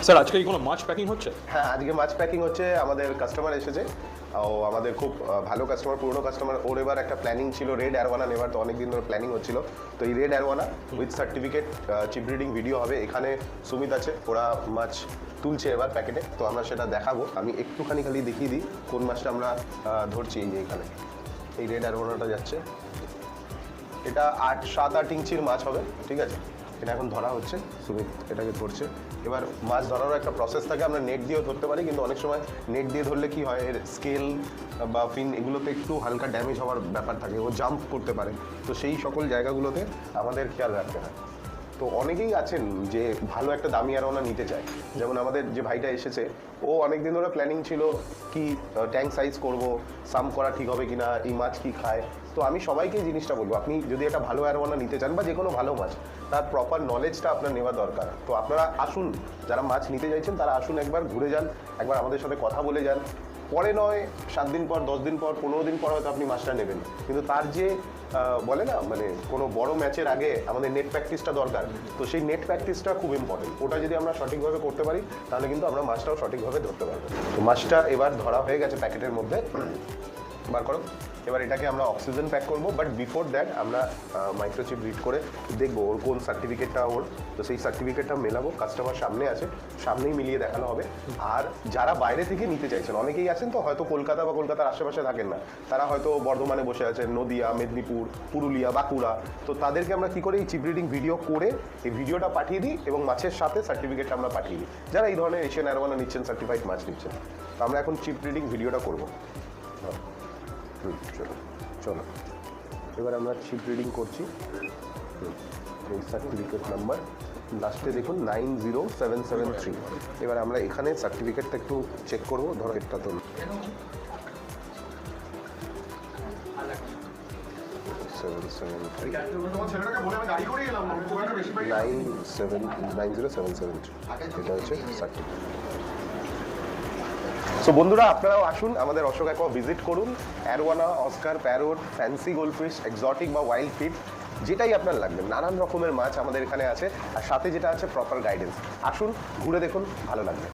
Sir আজকে কি কোনো মাছ প্যাকিং হচ্ছে? হ্যাঁ, আজকে মাছ প্যাকিং হচ্ছে। আমাদের কাস্টমার এসেছে, ও আমাদের খুব ভালো কাস্টমার, পুরনো কাস্টমার। ওর এবার একটা প্ল্যানিং ছিল রেড অ্যারোয়ানা নেবার, তো অনেকদিন ধরে প্ল্যানিং হচ্ছিল। তো এই red arowana with certificate chip breeding video হবে। এখানে সুমিত আছে, ওরা মাছ তুলছে এবার প্যাকেটে, তো আমরা সেটা দেখাবো। আমি একটুখানি খালি দেখিয়ে দিই কোন মাছটা আমরা ধরছি। এই যে এখানে এই রেড অ্যারোয়ানাটা যাচ্ছে, এটা 7-8 ইঞ্চির মাছ হবে, ঠিক আছে। এটা এখন ধরা হচ্ছে, সুমিত এটাকে ধরছে। এবার মাছ ধরারও একটা প্রসেস থাকে, আমরা নেট দিয়েও ধরতে পারি, কিন্তু অনেক সময় নেট দিয়ে ধরলে কি হয়, এর স্কেল বা ফিন এগুলোতে একটু হালকা ড্যামেজ হওয়ার ব্যাপার থাকে, ও জাম্প করতে পারে। তো সেই সকল জায়গাগুলোতে আমাদের খেয়াল রাখতে হয়। তো অনেকেই আছেন যে ভালো একটা দামি অ্যারোনা নিতে চায়, যেমন আমাদের যে ভাইটা এসেছে, ও অনেকদিন ধরে প্ল্যানিং ছিল কি ট্যাঙ্ক সাইজ করব, সাম করা ঠিক হবে কিনা, এই মাছ কি খায়। তো আমি সবাইকে জিনিসটা বলবো, আপনি যদি একটা ভালো অ্যারোনা নিতে চান বা যে কোনো ভালো মাছ, তার প্রপার নলেজটা আপনার নেওয়া দরকার। তো আপনারা আসুন, যারা মাছ নিতে চাইছেন তারা আসুন, একবার ঘুরে যান, একবার আমাদের সাথে কথা বলে যান। পরে নয় 7 দিন পর, 10 দিন পর, 15 দিন পর হয়তো আপনি মাছটা নেবেন, কিন্তু তার যে বলে না মানে কোনো বড় ম্যাচের আগে আমাদের নেট প্র্যাকটিসটা দরকার। তো সেই নেট প্র্যাকটিসটা খুব ইম্পর্টেন্ট, ওটা যদি আমরা সঠিকভাবে করতে পারি তাহলে কিন্তু আমরা মাছটাও সঠিকভাবে ধরতে পারবো। তো মাছটা এবার ধরা হয়ে গেছে প্যাকেটের মধ্যে, বার করো। এবার এটাকে আমরা অক্সিজেন প্যাক করবো, বাট বিফোর দ্যাট আমরা মাইক্রোচিপ রিড করে দেখবো ওর কোন সার্টিফিকেটটা ওর। তো সেই সার্টিফিকেটটা মেলাবো, কাস্টমার সামনে আছে, সামনেই মিলিয়ে দেখানো হবে। আর যারা বাইরে থেকে নিতে চাইছেন, অনেকেই আছেন তো হয়তো কলকাতা বা কলকাতার আশেপাশে থাকেন না, তারা হয়তো বর্ধমানে বসে আছেন, নদিয়া, মেদিনীপুর, পুরুলিয়া, বাঁকুড়া। তো তাদেরকে আমরা কী করে এই চিপ রিডিং ভিডিও করে এই ভিডিওটা পাঠিয়ে দিই এবং মাছের সাথে সার্টিফিকেটটা আমরা পাঠিয়ে দিই, যারা এই ধরনের এশিয়ান অ্যারোয়ানা নিচ্ছেন, সার্টিফাইড মাছ নিচ্ছেন। তো আমরা এখন চিপ রিডিং ভিডিওটা করবো। চলো চলো, এবার আমরা চিপ রিডিং করছি। এই সার্টিফিকেট নাম্বার লাস্টে দেখুন 90773। এবার আমরা এখানে সার্টিফিকেটটা একটু চেক করবো, ধরো এটা তো 90773, এটা হচ্ছে সার্টিফিকেট। সো বন্ধুরা, আপনারাও আসুন, আমাদের অশোক অ্যাকোয়া ভিজিট করুন। Arowana, Oscar, parrot, fancy goldfish, exotic বা ওয়াইল্ড ফিড, যেটাই আপনার লাগবে, নানান রকমের মাছ আমাদের এখানে আছে। আর সাথে যেটা আছে প্রপার গাইডেন্স। আসুন, ঘুরে দেখুন, ভালো লাগবে।